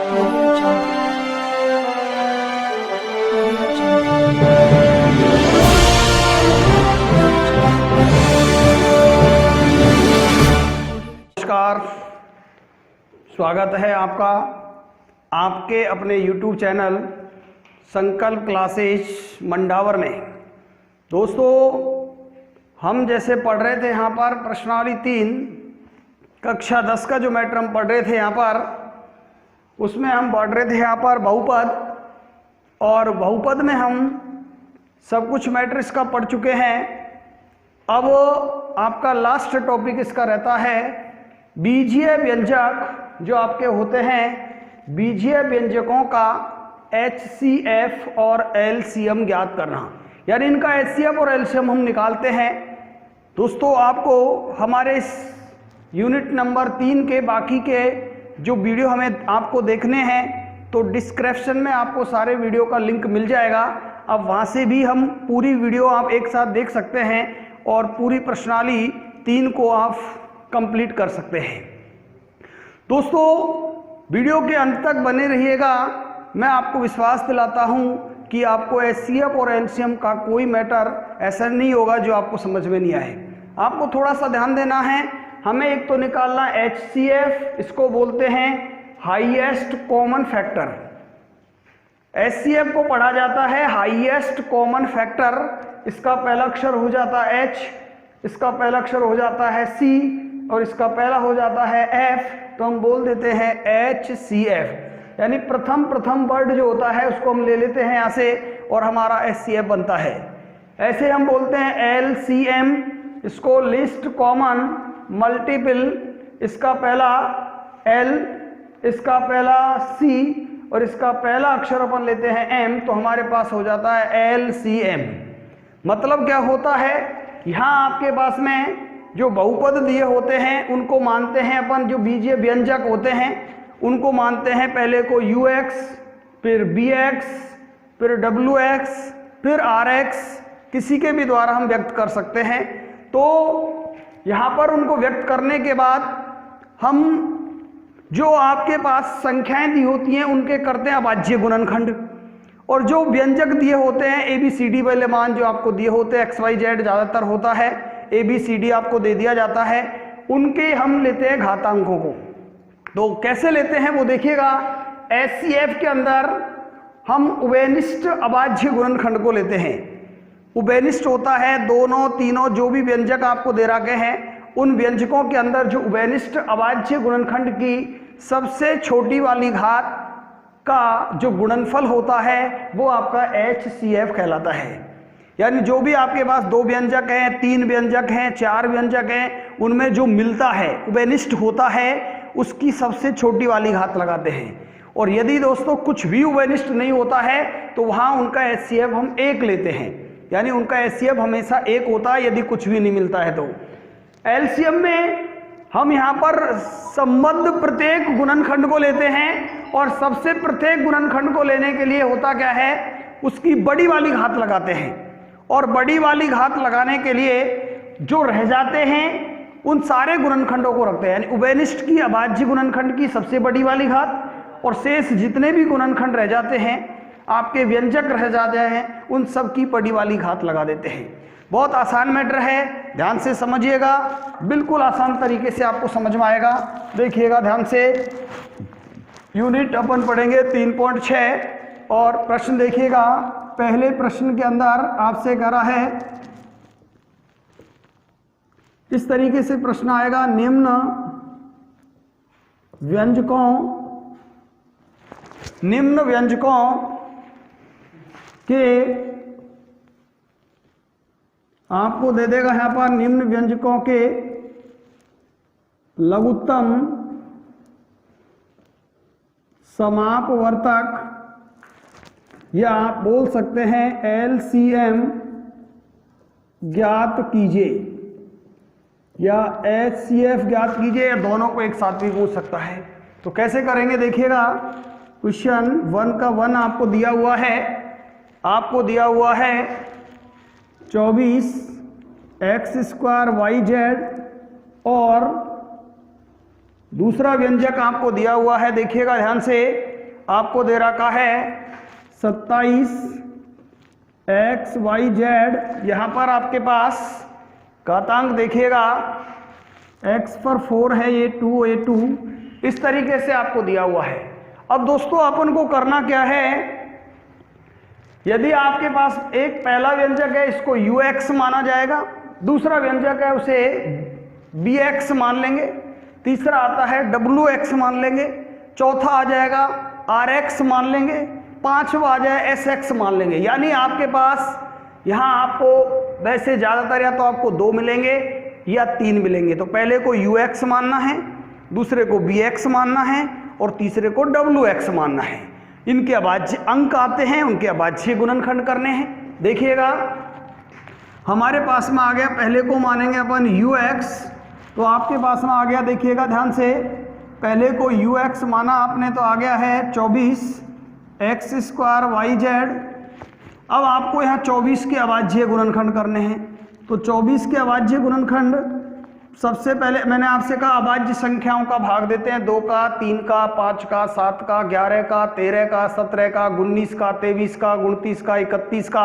Audio Jungle. Audio Jungle. नमस्कार, स्वागत है आपका आपके अपने YouTube चैनल संकल्प क्लासेस मंडावर में। दोस्तों, हम जैसे पढ़ रहे थे यहाँ पर प्रश्नावली 3 कक्षा 10 का जो मैटर हम पढ़ रहे थे यहाँ पर, उसमें हम पढ़ रहे थे यहाँ पर बहुपद, और बहुपद में हम सब कुछ मैटर इसका पढ़ चुके हैं। अब आपका लास्ट टॉपिक इसका रहता है बीजीय व्यंजक जो आपके होते हैं, बीजीय व्यंजकों का HCF और LCM ज्ञात करना, यानी इनका HCF और LCM हम निकालते हैं। दोस्तों, आपको हमारे इस यूनिट नंबर 3 के बाकी के जो वीडियो हमें आपको देखने हैं, तो डिस्क्रिप्शन में आपको सारे वीडियो का लिंक मिल जाएगा। अब वहाँ से भी हम पूरी वीडियो आप एक साथ देख सकते हैं और पूरी प्रश्नावली 3 को आप कंप्लीट कर सकते हैं। दोस्तों, वीडियो के अंत तक बने रहिएगा। मैं आपको विश्वास दिलाता हूं कि आपको HCF और LCM का कोई मैटर ऐसा नहीं होगा जो आपको समझ में नहीं आए। आपको थोड़ा सा ध्यान देना है। हमें एक तो निकालना HCF, इसको बोलते हैं हाईएस्ट कॉमन फैक्टर। HCF को पढ़ा जाता है हाईएस्ट कॉमन फैक्टर। इसका पहला अक्षर हो जाता है H, इसका पहला अक्षर हो जाता है C और इसका पहला हो जाता है F, तो हम बोल देते हैं HCF, यानी प्रथम वर्ड जो होता है उसको हम ले लेते हैं यहाँ से और हमारा HCF बनता है। ऐसे हम बोलते हैं LCM, इसको लिस्ट कॉमन मल्टीपल, इसका पहला L, इसका पहला C और इसका पहला अक्षर अपन लेते हैं M, तो हमारे पास हो जाता है LCM। मतलब क्या होता है, यहाँ आपके पास में जो बहुपद दिए होते हैं उनको मानते हैं अपन, जो बीजीय व्यंजक होते हैं उनको मानते हैं पहले को UX, फिर BX, फिर WX, फिर RX, किसी के भी द्वारा हम व्यक्त कर सकते हैं। तो यहाँ पर उनको व्यक्त करने के बाद हम जो आपके पास संख्याएं दी होती हैं उनके करते हैं अभाज्य गुणनखंड, और जो व्यंजक दिए होते हैं ABCD वाले मान जो आपको दिए होते हैं, XYZ ज़्यादातर होता है, ABCD आपको दे दिया जाता है, उनके हम लेते हैं घातांकों को। तो कैसे लेते हैं वो देखिएगा। HCF के अंदर हम उभयनिष्ठ अभाज्य गुणनखंड को लेते हैं। उभयनिष्ठ होता है दोनों तीनों जो भी व्यंजक आपको दे रखे हैं, उन व्यंजकों के अंदर जो उभयनिष्ठ अभाज्य गुणनखंड की सबसे छोटी वाली घात का जो गुणनफल होता है वो आपका HCF कहलाता है। यानी जो भी आपके पास 2 व्यंजक हैं, 3 व्यंजक हैं, 4 व्यंजक हैं, उनमें जो मिलता है उभयनिष्ठ होता है उसकी सबसे छोटी वाली घात लगाते हैं। और यदि दोस्तों कुछ भी उभयनिष्ठ नहीं होता है तो वहाँ उनका HCF हम 1 लेते हैं, यानी उनका HCF हमेशा 1 होता है यदि कुछ भी नहीं मिलता है। तो LCM में हम यहाँ पर संबद्ध प्रत्येक गुणनखंड को लेते हैं, और सबसे प्रत्येक गुणनखंड को लेने के लिए होता क्या है, उसकी बड़ी वाली घात लगाते हैं, और बड़ी वाली घात लगाने के लिए जो रह जाते हैं उन सारे गुणनखंडों को रखते हैं, यानी उभयनिष्ठ की अभाज्य गुणनखंड की सबसे बड़ी वाली घात, और शेष जितने भी गुणनखंड रह जाते हैं, आपके व्यंजक रह जाते हैं, उन सब की बड़ी वाली घात लगा देते हैं। बहुत आसान मैटर है, ध्यान से समझिएगा, बिल्कुल आसान तरीके से आपको समझ में आएगा। देखिएगा ध्यान से, यूनिट अपन पढ़ेंगे 3.6 और प्रश्न देखिएगा। पहले प्रश्न के अंदर आपसे कह रहा है, इस तरीके से प्रश्न आएगा, निम्न व्यंजकों के आपको दे देगा यहाँ पर निम्न व्यंजकों के लघुत्तम समापवर्तक, या आप बोल सकते हैं LCM ज्ञात कीजिए, या HCF ज्ञात कीजिए, या दोनों को एक साथ भी पूछ सकता है। तो कैसे करेंगे देखिएगा। क्वेश्चन 1 का 1 आपको दिया हुआ है, 24x² YZ, और दूसरा व्यंजक आपको दिया हुआ है, देखिएगा ध्यान से, आपको दे रखा है 27 XYZ। यहाँ पर आपके पास घातांक देखिएगा x पर 4 है, ये 2 ये 2, इस तरीके से आपको दिया हुआ है। अब दोस्तों अपन को करना क्या है, यदि आपके पास एक पहला व्यंजक है इसको ux माना जाएगा, दूसरा व्यंजक है उसे bx मान लेंगे, तीसरा आता है wx मान लेंगे, चौथा आ जाएगा rx मान लेंगे, पांचवा आ जाए sx मान लेंगे। यानी आपके पास यहाँ आपको वैसे ज़्यादातर या तो आपको 2 मिलेंगे या 3 मिलेंगे। तो पहले को ux मानना है, दूसरे को bx मानना है और तीसरे को wx मानना है। इनके अभाज्य अंक आते हैं, उनके अभाज्य गुणनखंड करने हैं। देखिएगा हमारे पास में आ गया, पहले को मानेंगे अपन ux, तो आपके पास में आ गया, देखिएगा ध्यान से, पहले को ux माना आपने तो आ गया है 24 x² yz। अब आपको यहाँ 24 के अभाज्य गुणनखंड करने हैं। तो 24 के अभाज्य गुणनखंड सबसे पहले मैंने आपसे कहा अभाज्य संख्याओं का भाग देते हैं, 2 का, 3 का, 5 का, 7 का, 11 का, 13 का, 17 का, 19 का, 23 का, 29 का, 31 का,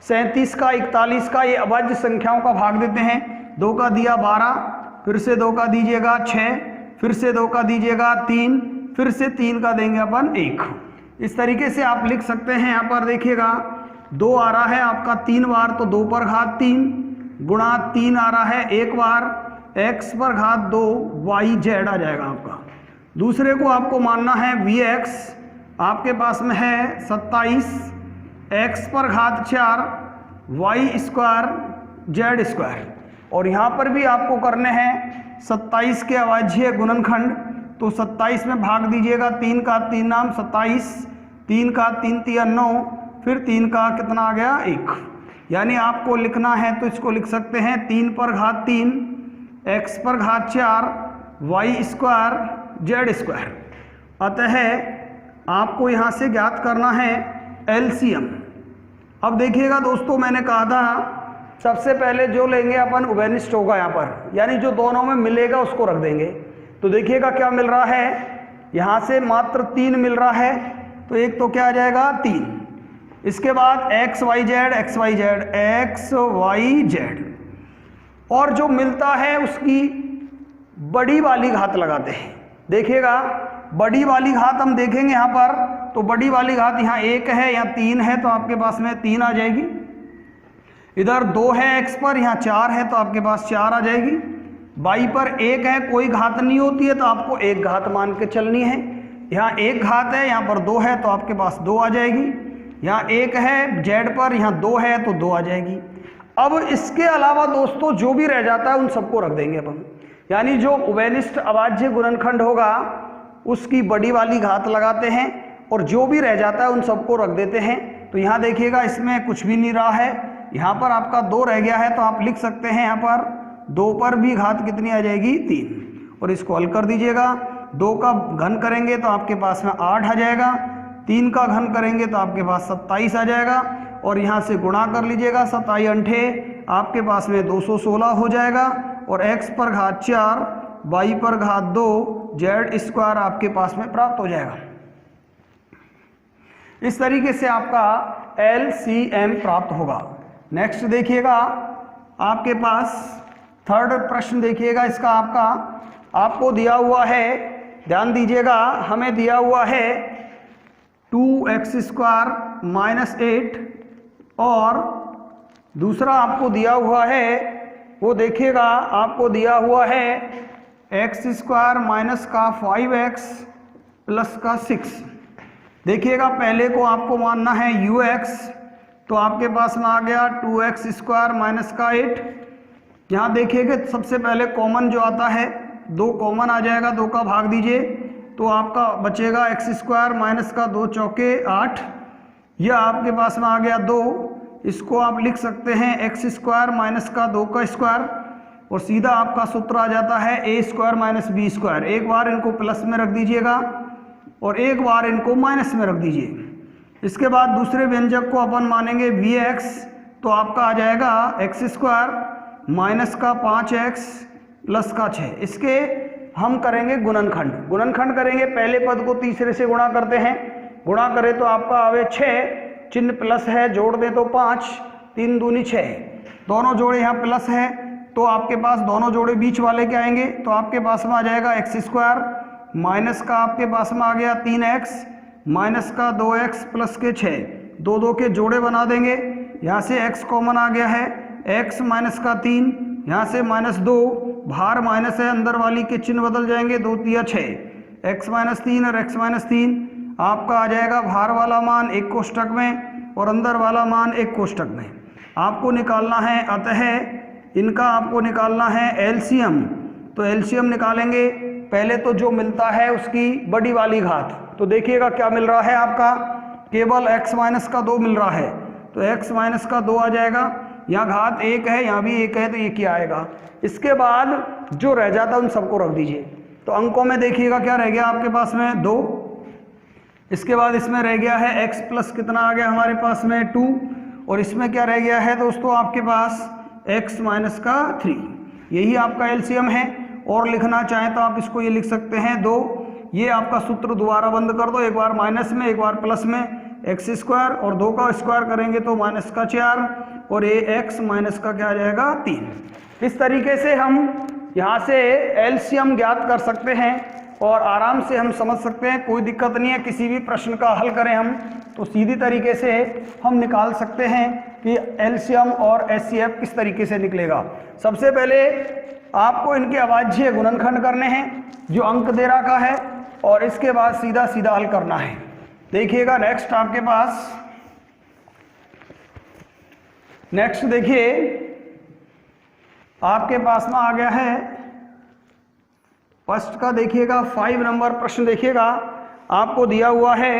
37 का, 41 का, ये अभाज्य संख्याओं का भाग देते हैं। 2 का दिया 12, फिर से 2 का दीजिएगा 6, फिर से 2 का दीजिएगा 3, फिर से 3 का देंगे अपन 1। इस तरीके से आप लिख सकते हैं। यहाँ पर देखिएगा 2 आ रहा है आपका 3 बार, तो 2 पर घात 3 गुणा 3 आ रहा है 1 बार, x पर घात 2 yz आ जाएगा आपका। दूसरे को आपको मानना है vx, आपके पास में है 27 x पर घात 4 y² z²। और यहाँ पर भी आपको करने हैं 27 के अभाज्य गुणनखंड। तो 27 में भाग दीजिएगा, 3 का 3 नाम 27, 3 का 3 तिया 9, फिर 3 का कितना आ गया 1। यानी आपको लिखना है तो इसको लिख सकते हैं 3 पर घात 3 x पर घात 4 y² z²। अतः आपको यहाँ से ज्ञात करना है LCM। अब देखिएगा दोस्तों, मैंने कहा था सबसे पहले जो लेंगे अपन उभयनिष्ठ होगा यहाँ पर, यानी जो दोनों में मिलेगा उसको रख देंगे। तो देखिएगा क्या मिल रहा है, यहाँ से मात्र 3 मिल रहा है, तो एक तो क्या आ जाएगा 3। इसके बाद xyz और जो मिलता है उसकी बड़ी वाली घात लगाते हैं। देखिएगा बड़ी वाली घात हम देखेंगे यहाँ पर, तो बड़ी वाली घात यहाँ 1 है, यहाँ 3 है, तो आपके पास में 3 आ जाएगी। इधर 2 है x पर, यहाँ 4 है, तो आपके पास 4 आ जाएगी। y पर 1 है, कोई घात नहीं होती है तो आपको 1 घात मान के चलनी है। यहाँ 1 घात है, यहाँ पर 2 है, तो आपके पास 2 आ जाएगी। यहाँ 1 है z पर, यहाँ 2 है तो 2 आ जाएगी। अब इसके अलावा दोस्तों जो भी रह जाता है उन सबको रख देंगे अपन, यानी जो उभयनिष्ठ अभाज्य गुणनखंड होगा उसकी बड़ी वाली घात लगाते हैं और जो भी रह जाता है उन सबको रख देते हैं। तो यहाँ देखिएगा इसमें कुछ भी नहीं रहा है, यहाँ पर आपका 2 रह गया है, तो आप लिख सकते हैं यहाँ पर 2 पर भी घात कितनी आ जाएगी 3, और इसको हल कर दीजिएगा। 2 का घन करेंगे तो आपके पास में 8 आ जाएगा, 3 का घन करेंगे तो आपके पास 27 आ जाएगा, और यहाँ से गुणा कर लीजिएगा, 27 अंठे आपके पास में 216 हो जाएगा, और x पर घात 4 y पर घात 2 z² आपके पास में प्राप्त हो जाएगा। इस तरीके से आपका LCM प्राप्त होगा। नेक्स्ट देखिएगा आपके पास थर्ड प्रश्न देखिएगा, इसका आपको दिया हुआ है, ध्यान दीजिएगा, हमें दिया हुआ है 2x² - 8 और दूसरा आपको दिया हुआ है वो देखिएगा आपको दिया हुआ है x² - 5x + 6। देखिएगा पहले को आपको मानना है ux, तो आपके पास में आ गया 2x² - 8। यहाँ देखिएगा सबसे पहले कॉमन जो आता है 2 कॉमन आ जाएगा, 2 का भाग दीजिए तो आपका बचेगा x² - 2 चौके 8। यह आपके पास में आ गया 2, इसको आप लिख सकते हैं x² - 2 का स्क्वायर, और सीधा आपका सूत्र आ जाता है a² - b²। एक बार इनको प्लस में रख दीजिएगा और एक बार इनको माइनस में रख दीजिए। इसके बाद दूसरे व्यंजक को अपन मानेंगे vx, तो आपका आ जाएगा x² - 5x + 6। इसके हम करेंगे गुणनखंड। गुणनखंड करेंगे, पहले पद को तीसरे से गुणा करते हैं, गुणा करें तो आपका आवे 6, चिन्ह प्लस है, जोड़ दें तो 5, 3 दूनी 6, दोनों जोड़े यहाँ प्लस है तो आपके पास दोनों जोड़े बीच वाले के आएंगे, तो आपके पास में आ जाएगा x² माइनस का आपके पास में आ गया 3x माइनस का 2x प्लस के 6, दो दो के जोड़े बना देंगे, यहाँ से x कॉमन आ गया है, x माइनस का 3, यहाँ से -2, बाहर माइनस है, अंदर वाली के चिन्ह बदल जाएंगे, 2 तिया 6, x माइनस 3 और x माइनस 3, आपका आ जाएगा बाहर वाला मान एक कोष्टक में और अंदर वाला मान एक कोष्टक में। आपको निकालना है, अतः इनका आपको निकालना है एलसीएम। तो एलसीएम निकालेंगे, पहले तो जो मिलता है उसकी बड़ी वाली घात, तो देखिएगा क्या मिल रहा है आपका, केवल x माइनस का 2 मिल रहा है, तो x माइनस का 2 आ जाएगा, यहाँ घात 1 है, यहाँ भी 1 है, तो ये क्या आएगा। इसके बाद जो रह जाता है उन सबको रख दीजिए, तो अंकों में देखिएगा क्या रह गया आपके पास में 2, इसके बाद इसमें रह गया है x प्लस कितना आ गया हमारे पास में 2, और इसमें क्या रह गया है दोस्तों आपके पास x माइनस का 3, यही आपका एलसीएम है। और लिखना चाहें तो आप इसको ये लिख सकते हैं 2, ये आपका सूत्र दोबारा बंद कर दो, एक बार माइनस में एक बार प्लस में, x² और 2 का स्क्वायर करेंगे तो माइनस का 4 और ये x माइनस का क्या आ जाएगा 3। इस तरीके से हम यहाँ से एलसीएम ज्ञात कर सकते हैं और आराम से हम समझ सकते हैं, कोई दिक्कत नहीं है। किसी भी प्रश्न का हल करें हम तो सीधी तरीके से हम निकाल सकते हैं कि एलसीएम और एचसीएफ किस तरीके से निकलेगा। सबसे पहले आपको इनके अभाज्य गुणनखंड करने हैं जो अंक दे रखा है, और इसके बाद सीधा सीधा हल करना है। देखिएगा नेक्स्ट आपके पास, नेक्स्ट देखिए आपके पास में आ गया है फर्स्ट का, देखिएगा 5 नंबर प्रश्न देखिएगा, आपको दिया हुआ है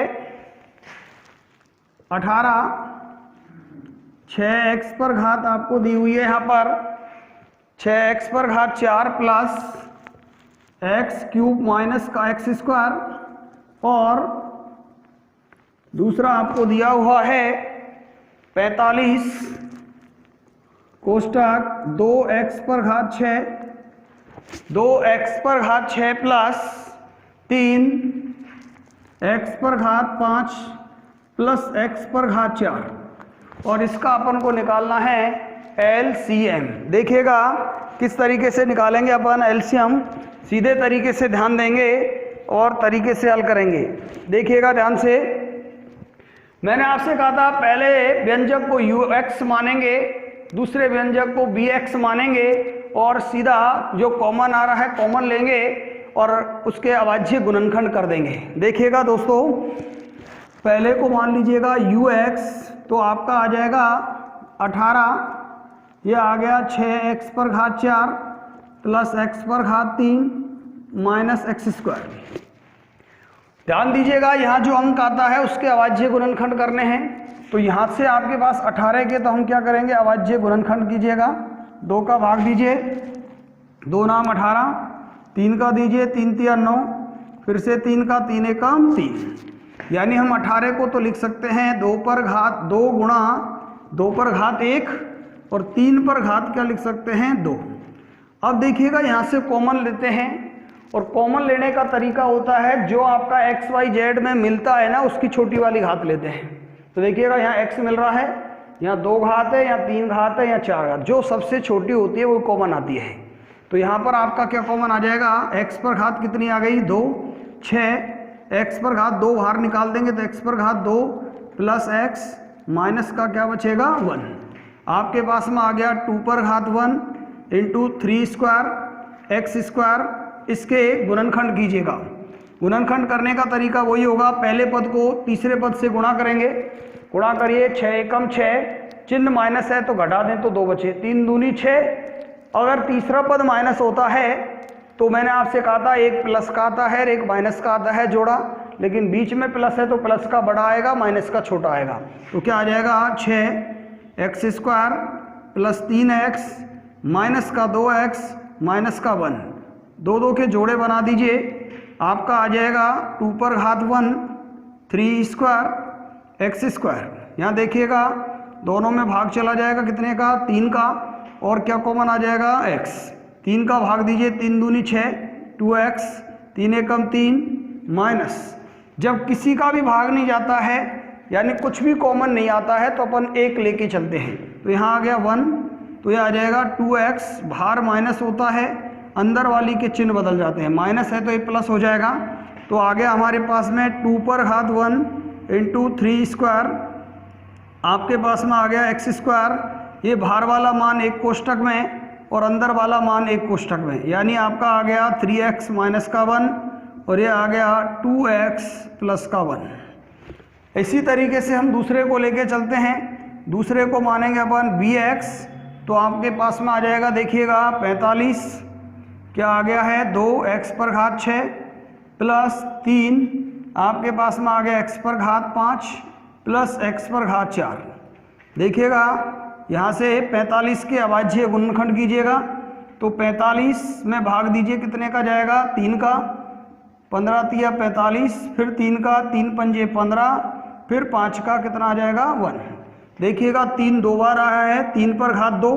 18, 6x पर घात आपको दी हुई है यहाँ पर 6x पर घात 4 प्लस x³ माइनस का x², और दूसरा आपको दिया हुआ है 45 कोष्टक 2x पर घात 6, 2x पर घात 6 प्लस 3x पर घात 5 प्लस x पर घात 4, और इसका अपन को निकालना है एलसीएम। देखिएगा किस तरीके से निकालेंगे अपन एलसीएम, सीधे तरीके से ध्यान देंगे और तरीके से हल करेंगे। देखिएगा ध्यान से, मैंने आपसे कहा था पहले व्यंजक को ux मानेंगे, दूसरे व्यंजक को bx मानेंगे और सीधा जो कॉमन आ रहा है कॉमन लेंगे और उसके अभाज्य गुणनखंड कर देंगे। देखिएगा दोस्तों, पहले को मान लीजिएगा ux, तो आपका आ जाएगा 18, यह आ गया 6x पर घात 4 प्लस x पर घात 3 माइनस x²। ध्यान दीजिएगा यहाँ जो अंक आता है उसके अभाज्य गुणनखंड करने हैं, तो यहाँ से आपके पास 18 के, तो हम क्या करेंगे अभाज्य गुणनखंड कीजिएगा, 2 का भाग दीजिए, 2 नाम 18, 3 का दीजिए, 3 तिया 9, फिर से 3 का 3 एकम 3, यानी हम 18 को तो लिख सकते हैं 2 पर घात 2 गुणा 2 पर घात 1 और 3 पर घात क्या लिख सकते हैं 2। अब देखिएगा यहाँ से कॉमन लेते हैं, और कॉमन लेने का तरीका होता है जो आपका एक्स वाई जेड में मिलता है ना उसकी छोटी वाली घात लेते हैं। तो देखिएगा यहाँ x मिल रहा है, यहाँ 2 घात है, यहाँ 3 घात है, यहाँ 4 घात, जो सबसे छोटी होती है वो कॉमन आती है। तो यहाँ पर आपका क्या कॉमन आ जाएगा, x पर घात कितनी आ गई 2, 6, x पर घात 2 बाहर निकाल देंगे तो x पर घात 2 प्लस x माइनस का क्या बचेगा 1। आपके पास में आ गया 2 पर घात 1 इंटू 3² x²। इसके गुणनखंड कीजिएगा, गुणनखंड करने का तरीका वही होगा, पहले पद को तीसरे पद से गुणा करेंगे, गुणा करिए 6 एकम 6, चिन्ह माइनस है तो घटा दें तो 2 बचे, 3 दूनी 6। अगर तीसरा पद माइनस होता है तो मैंने आपसे कहा था एक प्लस का आता है और एक माइनस का आता है जोड़ा, लेकिन बीच में प्लस है तो प्लस का बड़ा आएगा माइनस का छोटा आएगा। तो क्या आ जाएगा 6x² प्लस 3x माइनस का 2x माइनस का 1, 2 के जोड़े बना दीजिए, आपका आ जाएगा 2 पर घात 1 3² x²। यहाँ देखिएगा दोनों में भाग चला जाएगा कितने का 3 का, और क्या कॉमन आ जाएगा x, 3 का भाग दीजिए, 3 दूनी 6, 2x, 3 एकम 3 माइनस, जब किसी का भी भाग नहीं जाता है यानी कुछ भी कॉमन नहीं आता है तो अपन एक लेके चलते हैं। तो यहाँ आ गया 1, तो ये आ जाएगा 2x, बाहर माइनस होता है, अंदर वाली के चिन्ह बदल जाते हैं, माइनस है तो ये प्लस हो जाएगा। तो आ गया हमारे पास में 2 पर घात 1 इंटू 3 स्क्वायर, आपके पास में आ गया x स्क्वायर, ये बाहर वाला मान एक कोष्टक में और अंदर वाला मान एक कोष्टक में, यानी आपका आ गया 3x माइनस का 1 और ये आ गया 2x प्लस का 1। इसी तरीके से हम दूसरे को लेके चलते हैं, दूसरे को मानेंगे अपन bx, तो आपके पास में आ जाएगा देखिएगा 45, क्या आ गया है 2x पर घात 6 प्लस 3, आपके पास में आ गया x पर घात 5 प्लस x पर घात 4। देखिएगा यहाँ से 45 के अभाज्य गुणनखंड कीजिएगा, तो 45 में भाग दीजिए, कितने का जाएगा 3 का, 15 तिया 45, फिर 3 का 3 पंजे 15, फिर 5 का कितना आ जाएगा 1। देखिएगा 3 दो बार आया है, 3 पर घात 2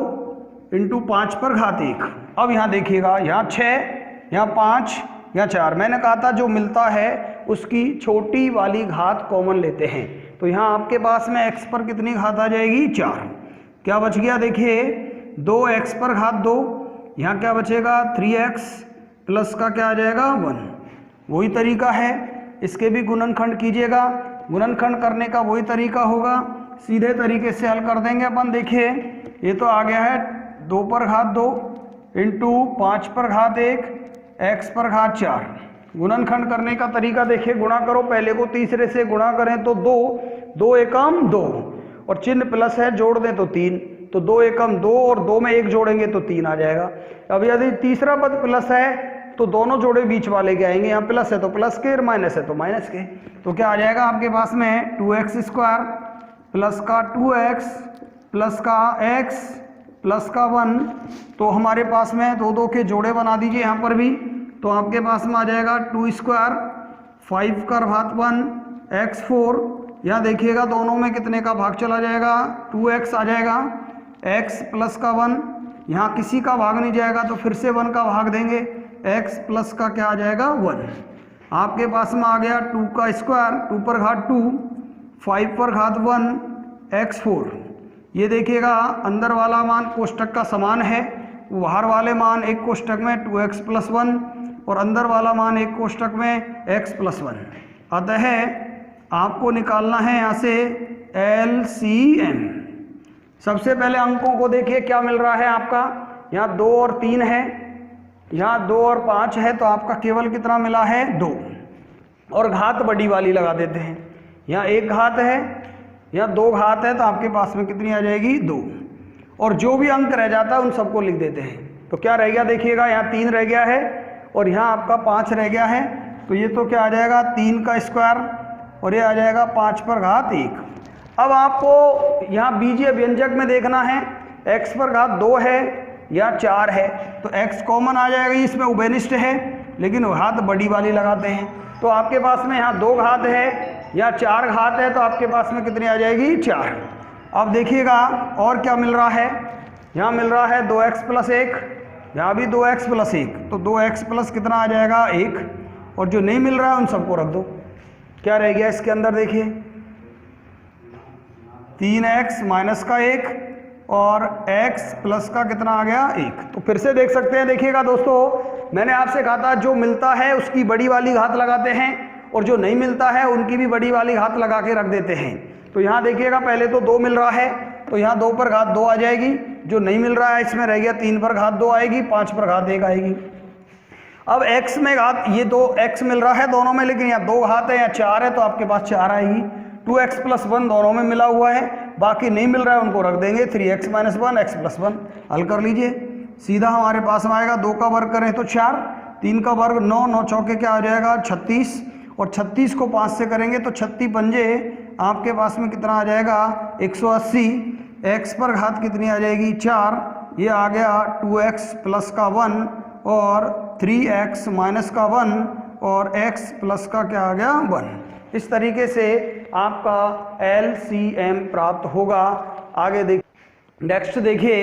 इंटू 5 पर घात 1। अब यहाँ देखिएगा यहाँ 6, यहाँ 5, यहाँ 4, मैंने कहा था जो मिलता है उसकी छोटी वाली घात कॉमन लेते हैं। तो यहाँ आपके पास में x पर कितनी घात आ जाएगी 4, क्या बच गया देखिए 2x पर घात 2, यहाँ क्या बचेगा 3x प्लस का क्या आ जाएगा 1। वही तरीका है, इसके भी गुणनखंड कीजिएगा, गुणनखंड करने का वही तरीका होगा, सीधे तरीके से हल कर देंगे अपन। देखिए ये तो आ गया है 2 पर घात 2 इंटू 5 पर घात 1 x पर घात 4। गुणनखंड करने का तरीका देखिए, गुणा करो, पहले को तीसरे से गुणा करें तो 2 एकम 2 और चिन्ह प्लस है, जोड़ दें तो 3, तो 2 एकम 2 और 2 में 1 जोड़ेंगे तो 3 आ जाएगा। अब यदि तीसरा पद प्लस है तो दोनों जोड़े बीच वाले के आएंगे, यहाँ प्लस है तो प्लस के और माइनस है तो माइनस के, तो क्या आ जाएगा आपके पास में 2x स्क्वायर प्लस का 2x प्लस का x प्लस का 1। तो हमारे पास में 2 के जोड़े बना दीजिए यहाँ पर भी, तो आपके पास में आ जाएगा 2 स्क्वायर 5 का घात 1 x 4, यहाँ देखिएगा दोनों में कितने का भाग चला जाएगा 2x आ जाएगा, x प्लस का 1, यहाँ किसी का भाग नहीं जाएगा तो फिर से 1 का भाग देंगे, x प्लस का क्या आ जाएगा 1। आपके पास में आ गया 2 का स्क्वायर 2 पर घात 2 5 पर घात 1 x 4। ये देखिएगा अंदर वाला मान कोष्टक का समान है, बाहर वाले मान एक कोष्टक में 2x प्लस 1 और अंदर वाला मान एक कोष्टक में x प्लस 1। अतः आपको निकालना है यहाँ से LCM। सबसे पहले अंकों को देखिए क्या मिल रहा है आपका, यहाँ 2 और 3 है, यहाँ 2 और 5 है, तो आपका केवल कितना मिला है 2, और घात बड़ी वाली लगा देते हैं, यहाँ 1 घात है, यहाँ 2 घात है, तो आपके पास में कितनी आ जाएगी 2, और जो भी अंक रह जाता है उन सबको लिख देते हैं। तो क्या रह गया देखिएगा, यहाँ 3 रह गया है और यहाँ आपका 5 रह गया है, तो ये तो क्या आ जाएगा 3 का स्क्वायर और ये आ जाएगा 5 पर घात 1। अब आपको यहाँ बीजीय व्यंजक में देखना है, x पर घात 2 है या 4 है, तो x कॉमन आ जाएगा, इसमें उभयनिष्ठ है लेकिन घात बड़ी वाली लगाते हैं, तो आपके पास में यहाँ 2 घात है या 4 घात है, तो आपके पास में कितनी आ जाएगी 4। अब देखिएगा और क्या मिल रहा है, यहाँ मिल रहा है 2x प्लस 1, यहाँ भी 2x प्लस 1, तो 2x प्लस कितना आ जाएगा 1, और जो नहीं मिल रहा है उन सबको रख दो। क्या रह गया इसके अंदर देखिए 3x माइनस का 1 और x प्लस का कितना आ गया 1। तो फिर से देख सकते हैं, देखिएगा दोस्तों मैंने आपसे कहा था जो मिलता है उसकी बड़ी वाली घात लगाते हैं और जो नहीं मिलता है उनकी भी बड़ी वाली घात लगा के रख देते हैं। तो यहाँ देखिएगा पहले तो 2 मिल रहा है, तो यहाँ 2 पर घात 2 आ जाएगी, जो नहीं मिल रहा है इसमें रह गया 3 पर घात 2 आएगी, 5 पर घात 1 आएगी। अब x में घात, ये 2x मिल रहा है दोनों में, लेकिन यहाँ 2 घात है या 4 है, तो आपके पास 4 आएगी। 2x प्लस 1 दोनों में मिला हुआ है, बाकी नहीं मिल रहा है उनको रख देंगे, 3x माइनस 1 x प्लस 1। हल कर लीजिए, सीधा हमारे पास में आएगा 2 का वर्ग करें तो 4, 3 का वर्ग 9, 9 चौके क्या आ जाएगा 36, और 36 को 5 से करेंगे तो 36 पंजे आपके पास में कितना आ जाएगा 180। x पर घात कितनी आ जाएगी 4, ये आ गया 2x प्लस का 1 और 3x माइनस का 1 और x प्लस का क्या आ गया 1। इस तरीके से आपका LCM प्राप्त होगा। आगे नेक्स्ट देखिए,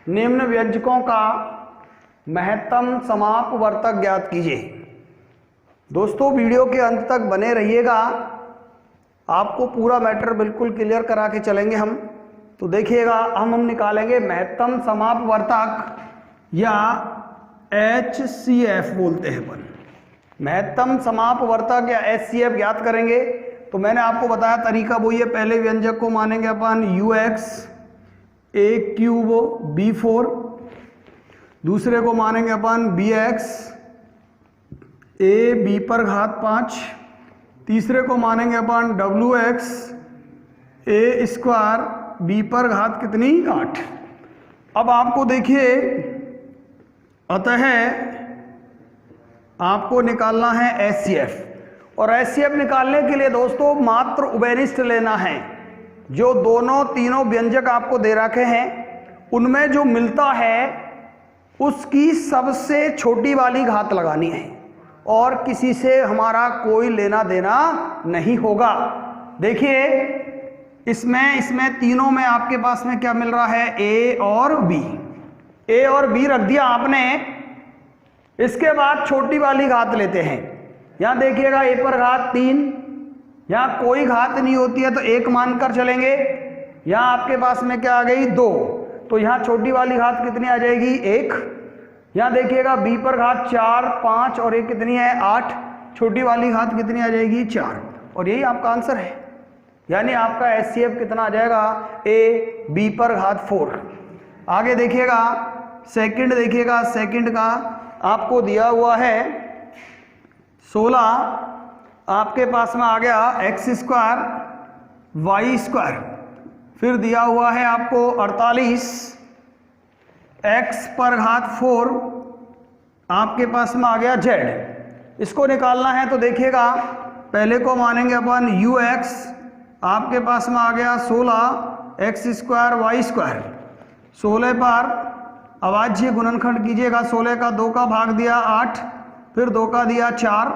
निम्न व्यंजकों का महत्तम समापवर्तक ज्ञात कीजिए। दोस्तों वीडियो के अंत तक बने रहिएगा, आपको पूरा मैटर बिल्कुल क्लियर करा के चलेंगे हम। तो देखिएगा, हम निकालेंगे महत्तम समापवर्तक या HCF बोलते हैं अपन। महत्तम समापवर्तक या HCF ज्ञात करेंगे तो मैंने आपको बताया तरीका वही है। पहले व्यंजक को मानेंगे अपन UX A³ B4, दूसरे को मानेंगे अपन BX AB⁵, तीसरे को मानेंगे अपन WX A² B⁵ 8। अब आपको देखिए, अतः आपको निकालना है HCF, और HCF निकालने के लिए दोस्तों मात्र उभयनिष्ठ लेना है। जो दोनों तीनों व्यंजक आपको दे रखे हैं उनमें जो मिलता है उसकी सबसे छोटी वाली घात लगानी है, और किसी से हमारा कोई लेना देना नहीं होगा। देखिए इसमें तीनों में आपके पास में क्या मिल रहा है, A और B। A और B रख दिया आपने। इसके बाद छोटी वाली घात लेते हैं। यहां देखिएगा A⁵ 3, यहां कोई घात नहीं होती है तो 1 मानकर चलेंगे। यहां आपके पास में क्या आ गई, 2, तो यहां छोटी वाली घात कितनी आ जाएगी, 1। यहां देखिएगा B⁵ 4 5 और एक कितनी है, 8, छोटी वाली घात कितनी आ जाएगी, 4। और यही आपका आंसर है, यानी आपका HCF कितना आ जाएगा, AB⁵4। आगे देखिएगा सेकंड, देखिएगा सेकंड का आपको दिया हुआ है 16, आपके पास में आ गया X² Y², फिर दिया हुआ है आपको 48 X⁴, आपके पास में आ गया Z। इसको निकालना है तो देखिएगा, पहले को मानेंगे अपन UX, आपके पास में आ गया 16 X² Y²। 16 पर अभाज्य गुणनखंड कीजिएगा। 16 का 2 का भाग दिया 8, फिर 2 का दिया 4,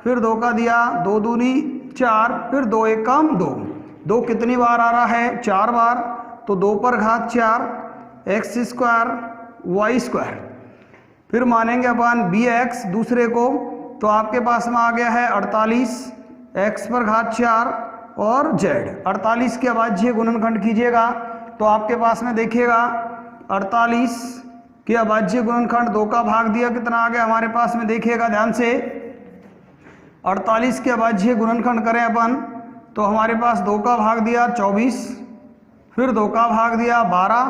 फिर 2 का दिया 2 दूनी 4, फिर 2 एकम 2। 2 कितनी बार आ रहा है, 4 बार, तो 2⁴ X² Y²। फिर मानेंगे अपन BX दूसरे को, तो आपके पास में आ गया है 48 X⁴ और Z। 48 के अभाज्य गुणनखंड कीजिएगा तो आपके पास में देखिएगा 48 के अभाज्य गुणनखंड 2 का भाग दिया, कितना आ गया हमारे पास में, देखिएगा ध्यान से। 48 के अभाज्य गुणनखंड करें अपन तो हमारे पास 2 का भाग दिया 24, फिर 2 का भाग दिया 12,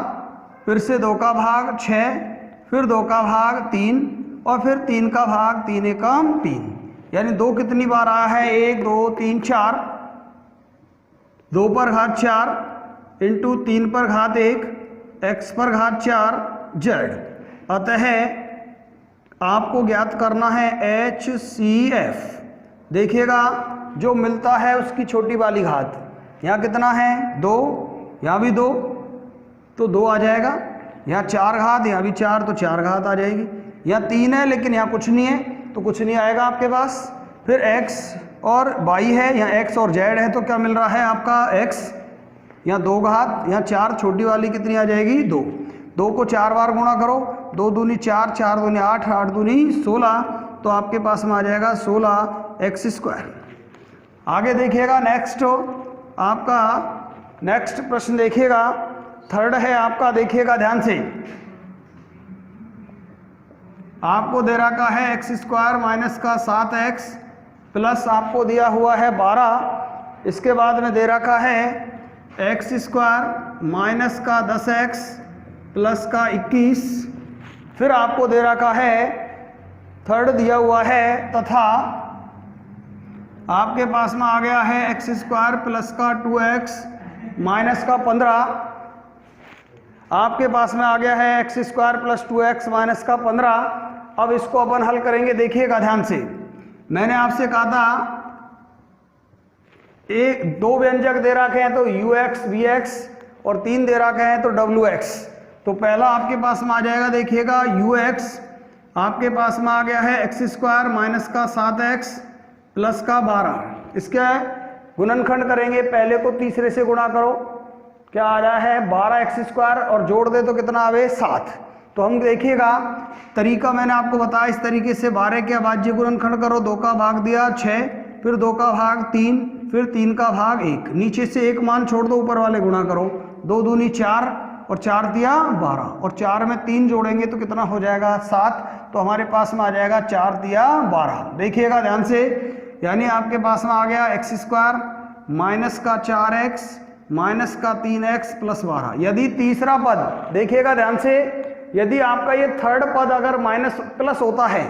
फिर से 2 का भाग 6, फिर 2 का भाग 3, और फिर 3 का भाग 3 एकम 3। यानी 2 कितनी बार आया है, 1 2 3 4, 2⁴ इंटू 3⁴ 1 X⁴ Z। अतः आपको ज्ञात करना है HCF। देखिएगा जो मिलता है उसकी छोटी वाली घात, यहाँ कितना है, 2, यहाँ भी 2, तो 2 आ जाएगा। यहाँ 4 घात, यहाँ भी 4, तो 4 घात आ जाएगी। यहाँ 3 है लेकिन यहाँ कुछ नहीं है, तो कुछ नहीं आएगा आपके पास। फिर X और Y है, यहाँ X और Z है, तो क्या मिल रहा है आपका X। यहाँ 2 घात, यहाँ 4, छोटी वाली कितनी आ जाएगी, 2। 2 को 4 बार गुणा करो, 2 दूनी 4, 4 दूनी 8, 8 दूनी 16, तो आपके पास में आ जाएगा 16 X²। आगे देखिएगा नेक्स्ट, आपका नेक्स्ट प्रश्न देखिएगा, थर्ड है आपका, देखिएगा ध्यान से। आपको दे रखा है X² माइनस का 7X प्लस आपको दिया हुआ है 12। इसके बाद में दे रखा है X² माइनस का 10X प्लस का 21। फिर आपको दे रखा है थर्ड दिया हुआ है, तथा आपके पास में आ गया है X² प्लस का 2X माइनस का 15। आपके पास में आ गया है X² प्लस 2X माइनस का 15। अब इसको अपन हल करेंगे, देखिएगा ध्यान से। मैंने आपसे कहा था एक 2 व्यंजक दे रखे हैं तो UX VX और 3 दे रखे हैं तो WX। तो पहला आपके पास में आ जाएगा, देखिएगा UX आपके पास में आ गया है X² माइनस का 7X प्लस का 12। इसके गुणनखंड करेंगे, पहले को तीसरे से गुणा करो, क्या आ रहा है 12X² और जोड़ दे तो कितना आवे 7। तो हम देखिएगा तरीका मैंने आपको बताया इस तरीके से 12 के अभाज्य गुणनखंड करो, 2 का भाग दिया 6, फिर 2 का भाग 3, फिर 3 का भाग 1, नीचे से एक मान छोड़ दो, ऊपर वाले गुणा करो, 2 दूनी 4 और 4 दिया 12 और 4 में 3 जोड़ेंगे तो कितना हो जाएगा 7, तो हमारे पास में आ जाएगा 4 दिया 12। देखिएगा ध्यान से, यानी आपके पास में आ गया एक्स स्क्वायर माइनस का 4x माइनस का 3x प्लस 12। यदि तीसरा पद, देखिएगा ध्यान से, यदि आपका ये थर्ड पद अगर माइनस प्लस होता है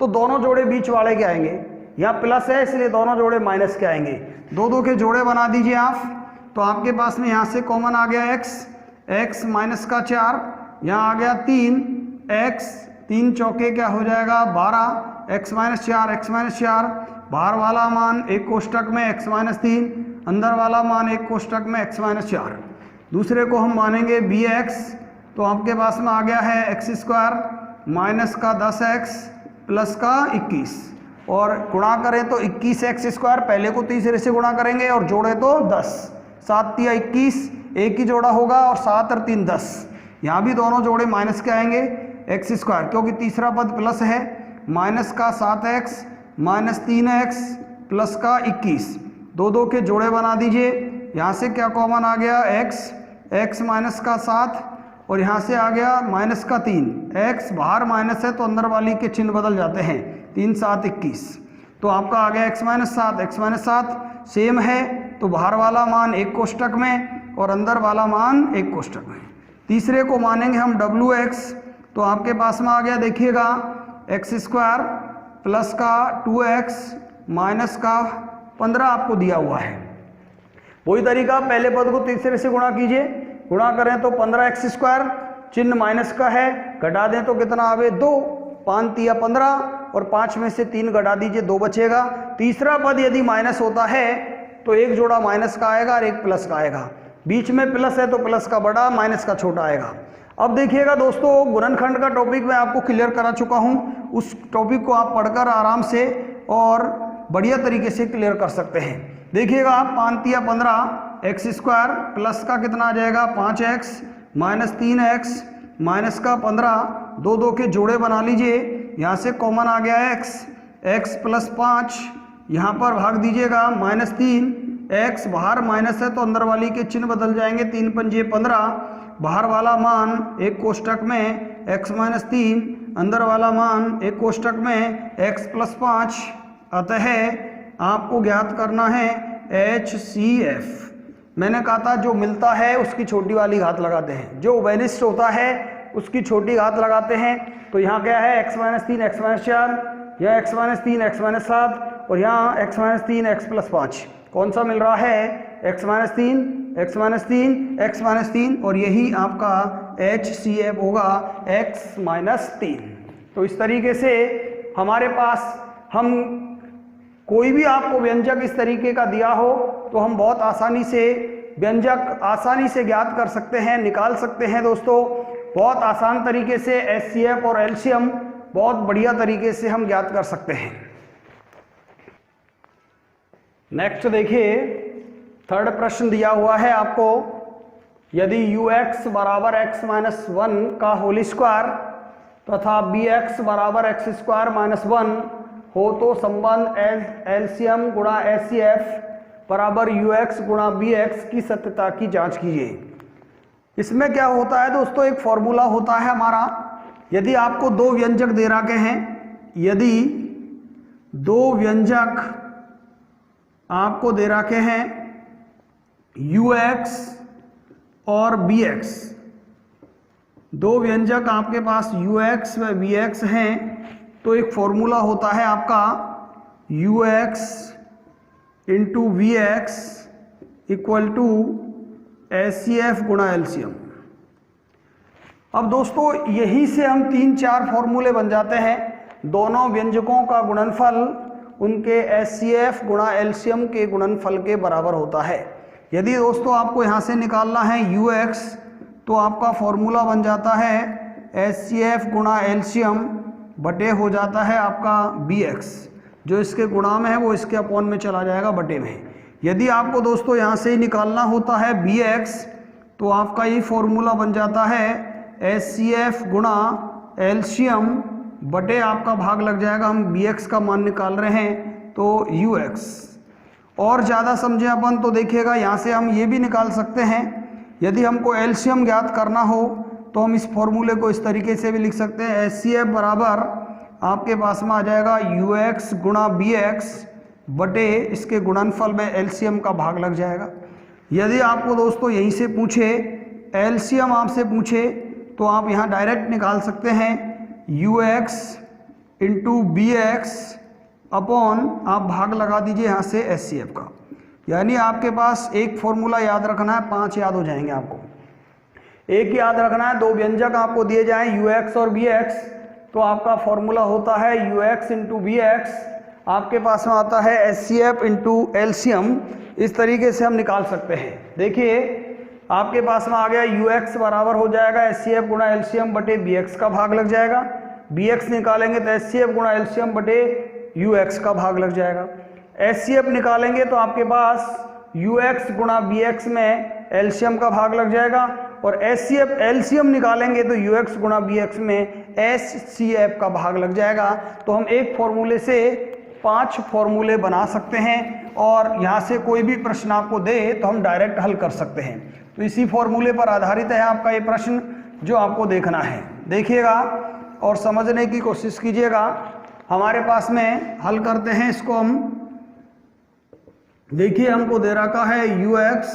तो दोनों जोड़े बीच वाले के आएंगे, यहाँ प्लस है इसलिए दोनों जोड़े माइनस के आएंगे, 2 के जोड़े बना दीजिए आप। तो आपके पास में यहाँ से कॉमन आ गया x माइनस का 4, यहाँ आ गया 3x, 3 चौके क्या हो जाएगा 12, x माइनस 4, बाहर वाला मान एक कोष्टक में x माइनस 3, अंदर वाला मान एक कोष्टक में x माइनस 4। दूसरे को हम मानेंगे bx, तो आपके पास में आ गया है एक्स स्क्वायर माइनस का 10x प्लस का 21, और गुणा करें तो 21x स्क्वायर, पहले को तीसरे से गुणा करेंगे और जोड़े तो 10, 7 या 21, एक ही जोड़ा होगा और 7 और 3 10, यहाँ भी दोनों जोड़े माइनस के आएंगे एक्स स्क्वायर, क्योंकि तीसरा पद प्लस है, माइनस का 7x माइनस 3x प्लस का 21, 2 के जोड़े बना दीजिए। यहाँ से क्या कॉमन आ गया x माइनस का 7 और यहाँ से आ गया माइनस का 3, x बाहर माइनस है तो अंदर वाली के चिन्ह बदल जाते हैं, 3 7 21, तो आपका आ गया x माइनस 7 सेम है तो बाहर वाला मान एक कोष्टक में और अंदर वाला मान एक कोष्टक में। तीसरे को मानेंगे हम wx, तो आपके पास में आ गया, देखिएगा एक्स स्क्वायर प्लस का 2x माइनस का 15 आपको दिया हुआ है। वही तरीका, पहले पद को तीसरे से गुणा कीजिए, गुणा करें तो 15x स्क्वायर, चिन्ह माइनस का है, घटा दें तो कितना आवे 2, 5 या 15 और 5 में से 3 घटा दीजिए, 2 बचेगा। तीसरा पद यदि माइनस होता है तो एक जोड़ा माइनस का आएगा और एक प्लस का आएगा, बीच में प्लस है तो प्लस का बड़ा माइनस का छोटा आएगा। अब देखिएगा दोस्तों, गुणनखंड का टॉपिक मैं आपको क्लियर करा चुका हूँ, उस टॉपिक को आप पढ़कर आराम से और बढ़िया तरीके से क्लियर कर सकते हैं। देखिएगा आप 5 या 15 एक्स स्क्वायर प्लस का कितना आ जाएगा 5x माइनस 3x माइनस का 15, 2 के जोड़े बना लीजिए, यहाँ से कॉमन आ गया x प्लस 5, यहाँ पर भाग दीजिएगा माइनस 3, x बाहर माइनस है तो अंदर वाली के चिन्ह बदल जाएंगे, 3 पंजे 15, बाहर वाला मान एक कोष्टक में x माइनस 3, अंदर वाला मान एक कोष्टक में x प्लस 5। अतः आपको ज्ञात करना है HCF। मैंने कहा था जो मिलता है उसकी छोटी वाली घात लगाते हैं, जो उभयनिष्ठ होता है उसकी छोटी घात लगाते हैं। तो यहाँ क्या है x माइनस 3 x माइनस 4, यहाँ x माइनस 3 x माइनस 7 और यहाँ x माइनस 3 x प्लस 5। कौन सा मिल रहा है x minus 3 x minus 3 x minus 3, और यही आपका HCF होगा x माइनस 3। तो इस तरीके से हमारे पास हम कोई भी आपको व्यंजक इस तरीके का दिया हो तो हम बहुत आसानी से व्यंजक आसानी से ज्ञात कर सकते हैं, निकाल सकते हैं दोस्तों। बहुत आसान तरीके से HCF और LCM बहुत बढ़िया तरीके से हम ज्ञात कर सकते हैं। नेक्स्ट देखिए, थर्ड प्रश्न दिया हुआ है आपको, यदि ux बराबर x माइनस 1 का होल स्क्वायर तथा bx बराबर x स्क्वायर माइनस 1 हो तो संबंध LCM गुणा HCF बराबर ux गुणा bx की सत्यता की जांच कीजिए। इसमें क्या होता है दोस्तों, एक फॉर्मूला होता है हमारा। यदि आपको 2 व्यंजक दे रखे हैं, यदि 2 व्यंजक आपको दे रखे हैं ux और bx, 2 व्यंजक आपके पास ux व bx हैं, तो एक फॉर्मूला होता है आपका ux into bx equal to HCF गुणा LCM। अब दोस्तों यही से हम 3-4 फॉर्मूले बन जाते हैं। दोनों व्यंजकों का गुणनफल उनके HCF गुणा LCM के गुणनफल के बराबर होता है। यदि दोस्तों आपको यहाँ से निकालना है ux, तो आपका फॉर्मूला बन जाता है HCF गुणा LCM बटे हो जाता है आपका bx, जो इसके गुणा में है वो इसके अपॉन में चला जाएगा बटे में। यदि आपको दोस्तों यहाँ से ही निकालना होता है bx, तो आपका ये फॉर्मूला बन जाता है HCF गुणा एलसीएम बटे आपका भाग लग जाएगा, हम BX का मान निकाल रहे हैं तो UX। और ज़्यादा समझे अपन तो देखिएगा यहाँ से हम ये भी निकाल सकते हैं, यदि हमको एलसीएम ज्ञात करना हो तो हम इस फॉर्मूले को इस तरीके से भी लिख सकते हैं। HCF बराबर आपके पास में आ जाएगा UX गुणा BX बटे इसके गुणनफल में एलसीएम का भाग लग जाएगा। यदि आपको दोस्तों यहीं से पूछे, एलसीएम आपसे पूछे, तो आप यहाँ डायरेक्ट निकाल सकते हैं UX इंटू BX अपॉन आप भाग लगा दीजिए यहाँ से HCF का। यानी आपके पास एक फॉर्मूला याद रखना है, 5 याद हो जाएंगे आपको। एक याद रखना है, 2 व्यंजक आपको दिए जाएं UX और BX, तो आपका फॉर्मूला होता है UX इंटू BX, आपके पास में आता है HCF इंटू एलसीएम। इस तरीके से हम निकाल सकते हैं। देखिए आपके पास में आ गया UX बराबर हो जाएगा HCF गुणा एलसीएम बटे BX का भाग लग जाएगा। BX निकालेंगे तो HCF गुणा एलसीएम बटे UX का भाग लग जाएगा। HCF निकालेंगे तो आपके पास UX गुणा BX में एलसीएम का भाग लग जाएगा, और HCF एलसीएम निकालेंगे तो UX गुणा BX में HCF का भाग लग जाएगा। तो हम एक फॉर्मूले से 5 फॉर्मूले बना सकते हैं, और यहाँ से कोई भी प्रश्न आपको दे तो हम डायरेक्ट हल कर सकते हैं। तो इसी फॉर्मूले पर आधारित है आपका ये प्रश्न जो आपको देखना है। देखिएगा और समझने की कोशिश कीजिएगा। हमारे पास में हल करते हैं इसको हम। देखिए हमको दे रखा है UX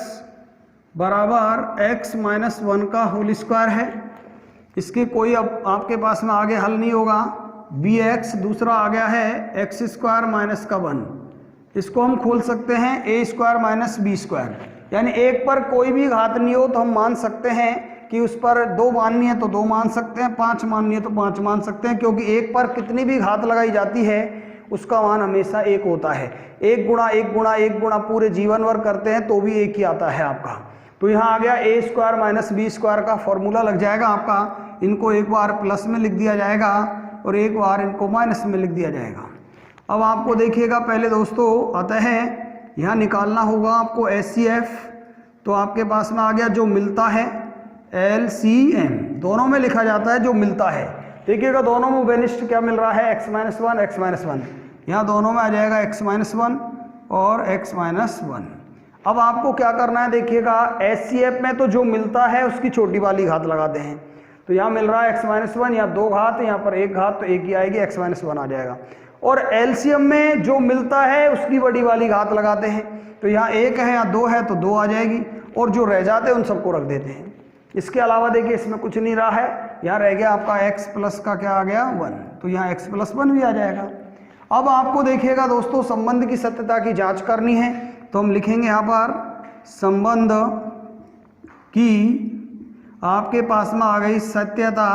बराबर x माइनस 1 का होल स्क्वायर है। इसके कोई अब आपके पास में आगे हल नहीं होगा। BX दूसरा आ गया है x स्क्वायर माइनस का 1। इसको हम खोल सकते हैं a square minus b square, यानी एक पर कोई भी घात नहीं हो तो हम मान सकते हैं कि उस पर 2 माननी है तो 2 मान सकते हैं, 5 माननी है तो 5 मान सकते हैं, क्योंकि एक पर कितनी भी घात लगाई जाती है उसका मान हमेशा 1 होता है। 1 गुणा 1 गुणा 1 गुणा पूरे जीवन भर करते हैं तो भी 1 ही आता है आपका। तो यहाँ आ गया a square minus b square का फॉर्मूला लग जाएगा आपका। इनको एक बार प्लस में लिख दिया जाएगा और एक बार इनको माइनस में लिख दिया जाएगा। अब आपको देखिएगा पहले दोस्तों आता है यहाँ निकालना होगा आपको HCF, तो आपके पास में आ गया जो मिलता है LCM, दोनों में लिखा जाता है जो मिलता है। देखिएगा दोनों में बेनिस्ट क्या मिल रहा है x माइनस 1 x माइनस 1, यहाँ दोनों में आ जाएगा x माइनस 1 और x माइनस 1। अब आपको क्या करना है, देखिएगा HCF में तो जो मिलता है उसकी छोटी वाली घात लगाते हैं। तो यहाँ मिल रहा है x माइनस 1, यहाँ 2 घात, यहाँ पर 1 घात, तो 1 ही आएगी, x माइनस 1 आ जाएगा। और LCM में जो मिलता है उसकी बड़ी वाली घात लगाते हैं। तो यहाँ 1 है, यहाँ 2 है तो 2 आ जाएगी, और जो रह जाते हैं उन सबको रख देते हैं। इसके अलावा देखिए इसमें कुछ नहीं रहा है, यहाँ रह गया आपका x प्लस का क्या आ गया 1, तो यहाँ x प्लस 1 भी आ जाएगा। अब आपको देखिएगा दोस्तों संबंध की सत्यता की जांच करनी है, तो हम लिखेंगे यहाँ पर संबंध की आपके पास में आ गई सत्यता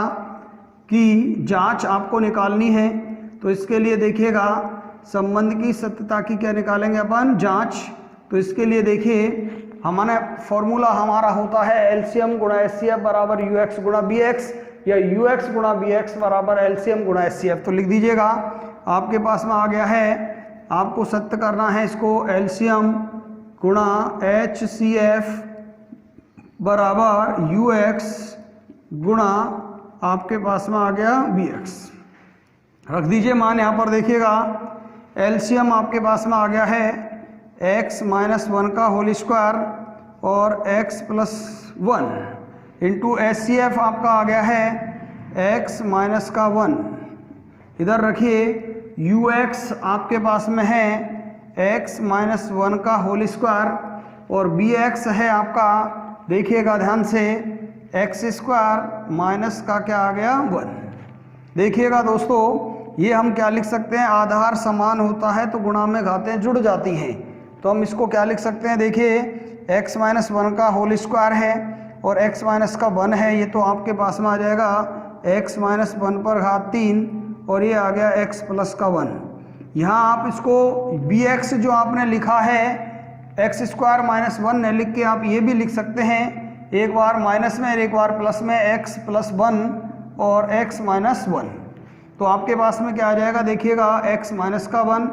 की जांच आपको निकालनी है। तो इसके लिए देखिएगा संबंध की सत्यता की क्या निकालेंगे अपन, जांच। तो इसके लिए देखिए हमारा फॉर्मूला हमारा होता है LCM गुणा HCF बराबर UX गुणा BX, या UX गुणा BX बराबर LCM गुणा HCF। तो लिख दीजिएगा आपके पास में आ गया है, आपको सत्य करना है इसको, LCM गुणा HCF बराबर UX गुणा आपके पास में आ गया BX। रख दीजिए मान यहाँ पर। देखिएगा LCM आपके पास में आ गया है x माइनस 1 का होल स्क्वायर और x प्लस 1 इंटू HCF आपका आ गया है x माइनस का 1। इधर रखिए UX आपके पास में है x माइनस 1 का होल स्क्वायर, और BX है आपका, देखिएगा ध्यान से, x स्क्वायर माइनस का क्या आ गया 1। देखिएगा दोस्तों ये हम क्या लिख सकते हैं, आधार समान होता है तो गुणा में घातें जुड़ जाती हैं। तो हम इसको क्या लिख सकते हैं, देखिए x माइनस 1 का होल स्क्वायर है और x माइनस का 1 है, ये तो आपके पास में आ जाएगा x माइनस 1 पर घात 3, और ये आ गया x प्लस का 1। यहाँ आप इसको BX जो आपने लिखा है x स्क्वायर माइनस 1 ने लिख के आप ये भी लिख सकते हैं, एक बार माइनस में एक बार प्लस में, x प्लस 1 और x माइनस 1। तो आपके पास में क्या आ जाएगा, देखिएगा x माइनस का 1,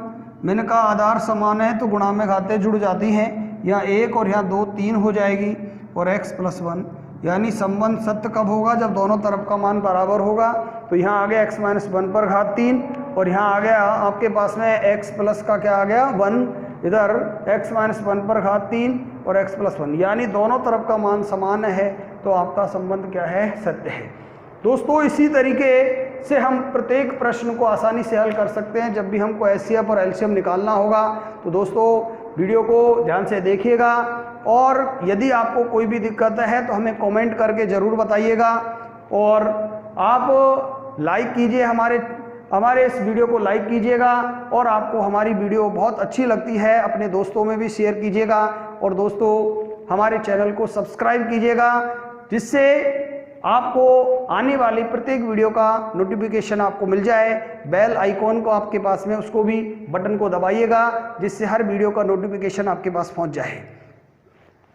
मैंने कहा आधार समान है तो गुणा में घातें जुड़ जाती हैं, यहाँ 1 और यहाँ 2 3 हो जाएगी, और x प्लस 1। यानी संबंध सत्य कब होगा? जब दोनों तरफ का मान बराबर होगा। तो यहाँ आ गया x - 1 पर घात 3 और यहाँ आ गया आपके पास में x प्लस का क्या आ गया 1, इधर x - 1 पर घात 3 और x + 1, यानी दोनों तरफ का मान समान है, तो आपका संबंध क्या है? सत्य है। दोस्तों इसी तरीके से हम प्रत्येक प्रश्न को आसानी से हल कर सकते हैं। जब भी हमको एचसीएफ और एलसीएम निकालना होगा तो दोस्तों वीडियो को ध्यान से देखिएगा, और यदि आपको कोई भी दिक्कत है तो हमें कमेंट करके ज़रूर बताइएगा, और आप लाइक कीजिए, हमारे इस वीडियो को लाइक कीजिएगा, और आपको हमारी वीडियो बहुत अच्छी लगती है अपने दोस्तों में भी शेयर कीजिएगा, और दोस्तों हमारे चैनल को सब्सक्राइब कीजिएगा, जिससे आपको आने वाली प्रत्येक वीडियो का नोटिफिकेशन आपको मिल जाए। बेल आइकॉन को आपके पास में उसको भी बटन को दबाइएगा, जिससे हर वीडियो का नोटिफिकेशन आपके पास पहुंच जाए।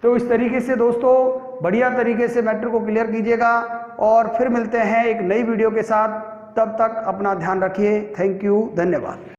तो इस तरीके से दोस्तों बढ़िया तरीके से मैटर को क्लियर कीजिएगा, और फिर मिलते हैं एक नई वीडियो के साथ। तब तक अपना ध्यान रखिए। थैंक यू, धन्यवाद।